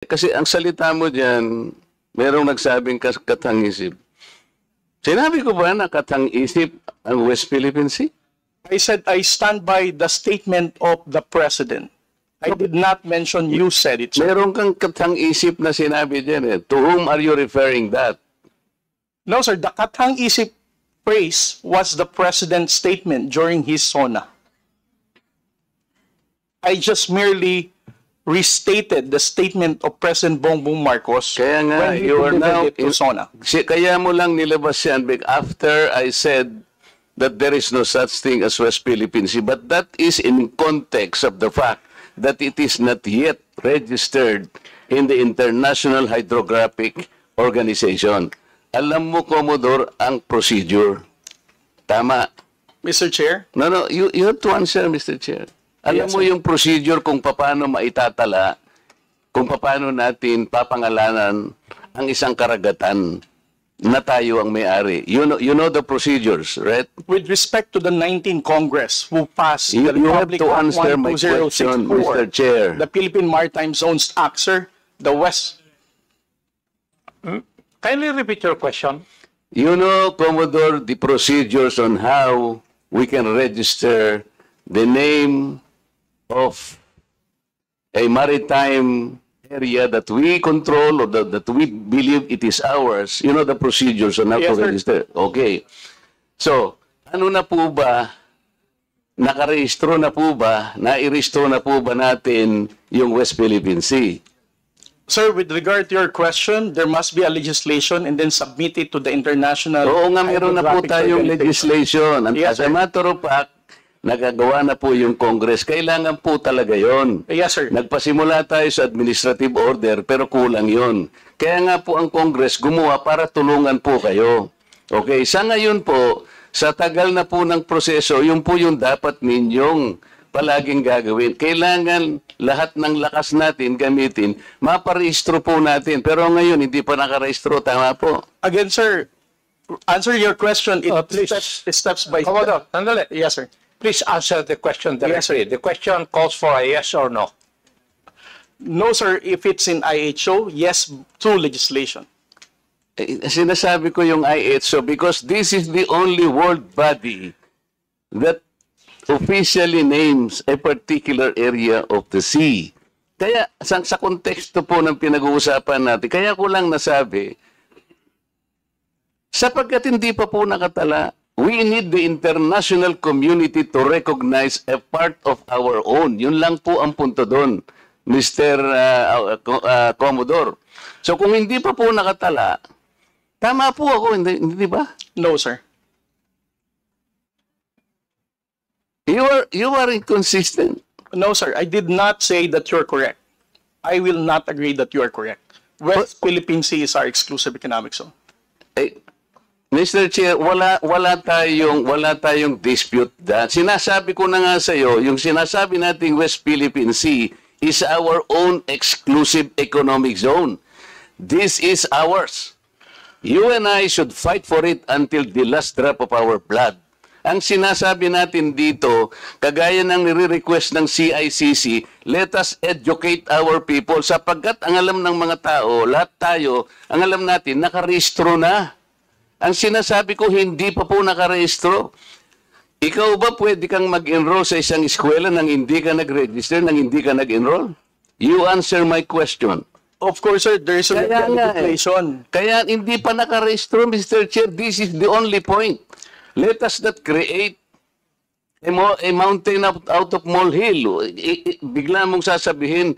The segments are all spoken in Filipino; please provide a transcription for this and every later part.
Kasi ang salita mo dyan, merong nagsabing katang-isip. Sinabi ko ba na katang-isip ang West Philippine Sea? I said I stand by the statement of the President. I did not mention you said it, sir. Meron kang katang-isip na sinabi dyan eh. To whom are you referring that? No, sir. The katang-isip phrase was the President's statement during his SONA. I just merely restated the statement of President Bongbong Marcos Kaya nga, when he you are now... delivered it to SONA. Kaya mo lang nilabas yan after I said that there is no such thing as West Philippine Sea. But that is in context of the fact that it is not yet registered in the International Hydrographic Organization. Alam mo, Commodore, ang procedure. Tama. Mr. Chair? No, you have to answer, Mr. Chair. Alam Yes, mo sir. yung procedure kung paano maitatala, kung paano natin papangalanan ang isang karagatan na tayo ang may-ari. You know the procedures, right? With respect to the 19th Congress who passed You the have Republic to Act answer my question, 12064, Mr. Chair. the Philippine Maritime Zones Act, sir, the West. Kindly repeat your question. You know, Commodore, the procedures on how we can register the name of a maritime area that we control or that we believe it is ours. You know the procedures on how to Yes, sir. register. Okay. So, ano na po ba, nakarehistro na po ba, nairehistro na po ba natin yung West Philippine Sea? Sir, with regard to your question, there must be a legislation and then submit it to the international. Oo nga, meron na po Hydrographic tayong Organization. legislation. And Yes, as a sir. matter of fact, nagagawa na po yung Congress. Kailangan po talaga yon. Yes, sir. Nagpasimula tayo sa administrative order, pero kulang yon. Kaya nga po ang Congress gumawa para tulungan po kayo. Okay, sa ngayon po, sa tagal na po ng proseso, yun po yung dapat ninyong palaging gagawin. Kailangan lahat ng lakas natin gamitin, maparehistro po natin. Pero ngayon, hindi pa nakarehistro. Tama po. Again, sir, answer your question. It Please. steps by Commodore, sandali. Yes, sir. Please answer the question directly. The question calls for a yes or no. No, sir. If it's in IHO, yes, through legislation. Sinasabi ko yung IHO because this is the only world body that officially names a particular area of the sea. Kaya sa konteksto po ng pinag-uusapan natin, kaya ko lang nasabi, sapagkat hindi pa po nakatala, we need the international community to recognize a part of our own. Yun lang po ang punto doon, Mr. Commodore. So kung hindi pa po nakatala, tama po ako, hindi ba? No, sir. You are inconsistent. No, sir. I did not say that you're correct. I will not agree that you are correct. West Philippine Sea is our exclusive economic zone. Eh, Mr. Chair, wala tayong dispute that. Sinasabi ko na nga sa iyo, yung sinasabi nating West Philippine Sea is our own exclusive economic zone. This is ours. You and I should fight for it until the last drop of our blood. Ang sinasabi natin dito, kagaya ng nire-request ng CICC, let us educate our people sapagkat ang alam ng mga tao, lahat tayo, ang alam natin, nakarehistro na. Ang sinasabi ko, hindi pa po nakarehistro. Ikaw ba pwede kang mag-enroll sa isang eskwela nang hindi ka nag-register, nang hindi ka nag-enroll? You answer my question. Of course, sir, there is a Kaya nga eh. legislation. Kaya hindi pa nakarehistro, Mr. Chair. This is the only point. Let us not create a mountain out of molehill. Bigla mong sasabihin,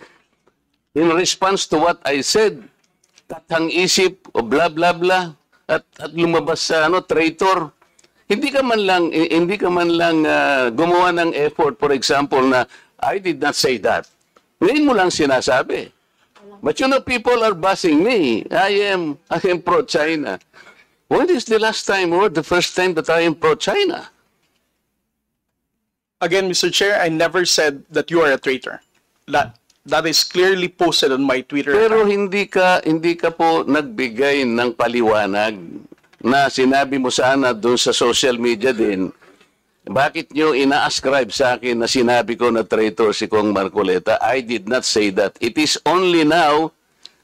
in response to what I said, katang-isip o bla bla bla, at lumabas sa traitor. Hindi ka man lang gumawa ng effort, for example, na I did not say that. Ngayon mo lang sinasabi. But you know, people are bashing me. I am pro-China. When is the last time or the first time that I am pro-China? Again, Mr. Chair, I never said that you are a traitor. That is clearly posted on my Twitter Pero account. hindi ka po nagbigay ng paliwanag na sinabi mo sana doon sa social media din. Bakit nyo ina-ascribe sa akin na sinabi ko na traitor si Kong Marcoleta? I did not say that. It is only now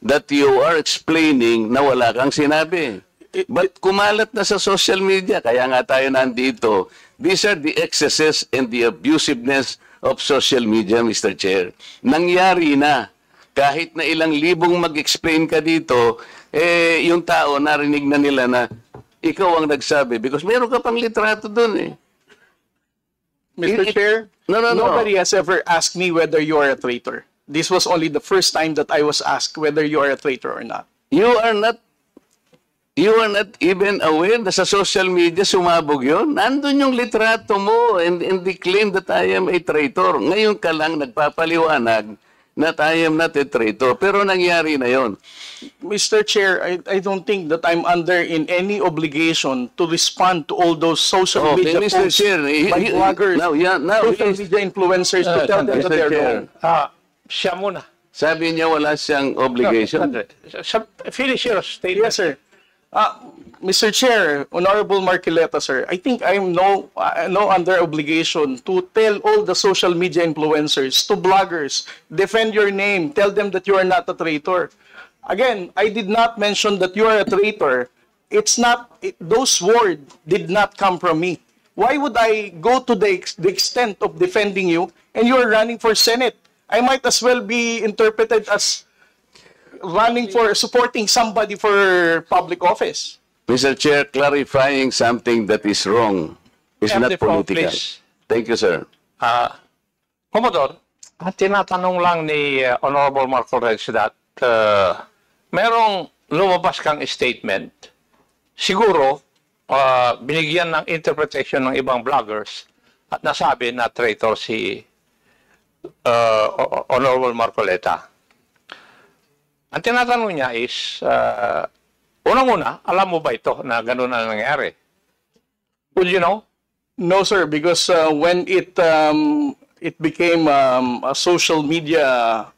that you are explaining na wala kang sinabi. But kumalat na sa social media, kaya nga tayo nandito. These are the excesses and the abusiveness of social media, Mr. Chair. Nangyari na. Kahit na ilang libong mag-explain ka dito, yung tao narinig na nila na ikaw ang nagsabi. Because meron ka pang litrato dun eh. Mr. Chair, nobody No. has ever asked me whether you are a traitor. This was only the first time that I was asked whether you are a traitor or not. You are not even aware na sa social media sumabog yun. Nandun yung litrato mo and the claim that I am a traitor. Ngayon ka lang nagpapaliwanag na I am not a traitor. Pero nangyari na yon. Mr. Chair, I don't think that I'm under in any obligation to respond to all those social media Mr. posts Chair, by bloggers, now, social media influencers to tell them that Mr. they're Chair. wrong. Siya muna. Sabi niya wala siyang obligation. Finish your statement. Yes, sir. Mr. Chair, Honorable Marcoleta, sir, I think I'm no under obligation to tell all the social media influencers, to bloggers, defend your name, tell them that you are not a traitor. Again, I did not mention that you are a traitor. Those words did not come from me. Why would I go to the extent of defending you and you are running for Senate? I might as well be interpreted as running for supporting somebody for public office. Mr. Chair, clarifying something that is wrong is Have not the floor, political. please. Thank you, sir. Commodore, ang tinatanong lang ni Honorable Marco Reyes that merong lumabas kang statement. Siguro, binigyan ng interpretation ng ibang bloggers at nasabi na traitor si Honorable Marcoleta. Ang tinatanong niya is, unang-una, alam mo ba ito na gano'n ang nangyari? Would you know? No, sir, because when it became a social media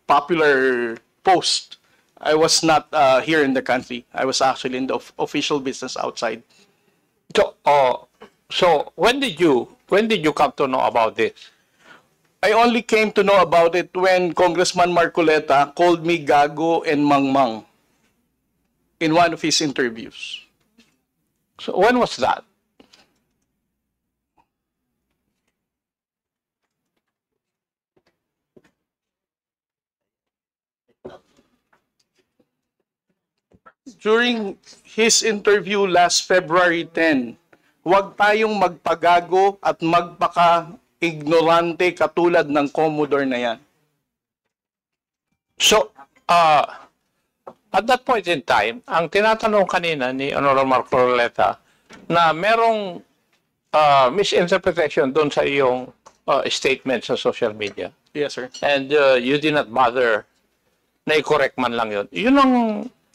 popular post, I was not here in the country. I was actually in the official business outside. So when did you come to know about this? I only came to know about it when Congressman Marcoleta called me Gago and Mangmang in one of his interviews. So when was that? During his interview last February 10, huwag tayong magpagago at magpaka-ignorante katulad ng Commodore na yan. So, at that point in time, ang tinatanong kanina ni Honorable Marcoleta na merong misinterpretation doon sa iyong statement sa social media. Yes, sir. And you did not bother na i-correct man lang yun. Yun ang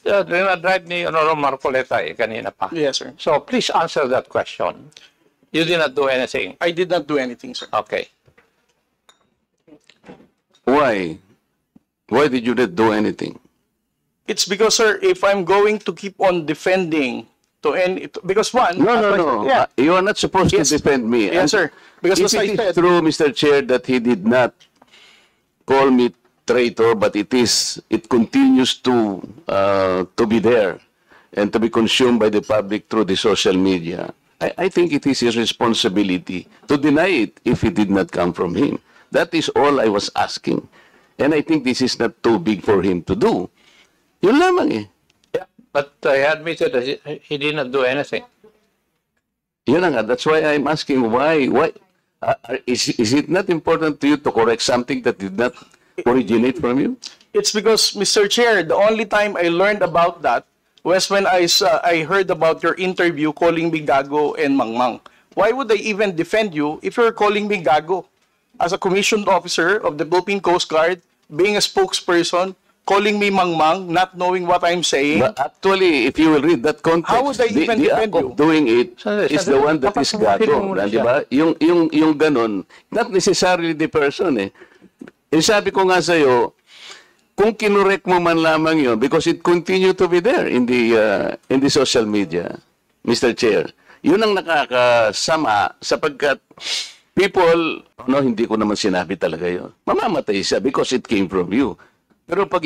dinadrive ni Honorable Marcoleta kanina pa. Yes, sir. So, please answer that question. You did not do anything. I did not do anything, sir. Okay. Why? Why did you not do anything? It's because, sir, if I'm going to keep on defending because one... No. Yeah. You are not supposed Yes. to defend me. Yes, sir. Because If as I it is said... true, Mr. Chair, that he did not call me traitor, but it continues to be there and to be consumed by the public through the social media. I think it is his responsibility to deny it if it did not come from him. That is all I was asking. And I think this is not too big for him to do. Yun lamang eh. Yeah, but he admitted that he did not do anything. Yun na nga. That's why I'm asking why is it not important to you to correct something that did not originate from you? It's because, Mr. Chair, the only time I learned about that was when I heard about your interview calling me Gago and Mangmang. Why would I even defend you if you're calling me Gago? As a commissioned officer of the Philippine Coast Guard, being a spokesperson, calling me Mangmang, not knowing what I'm saying. But actually, if you will read that context, How would I even the defend act you? of doing it Sandali, is the one that dapat is sagutin mo gago. muna Di siya. ba? Yung ganon, not necessarily the person eh. Sabi ko nga sa'yo, kung kinorek mo man lamang yun, because it continue to be there in the social media, Mr. Chair, yun ang nakakasama sapagkat people, hindi ko naman sinabi talaga yun. Mamamatay siya because it came from you. Pero pag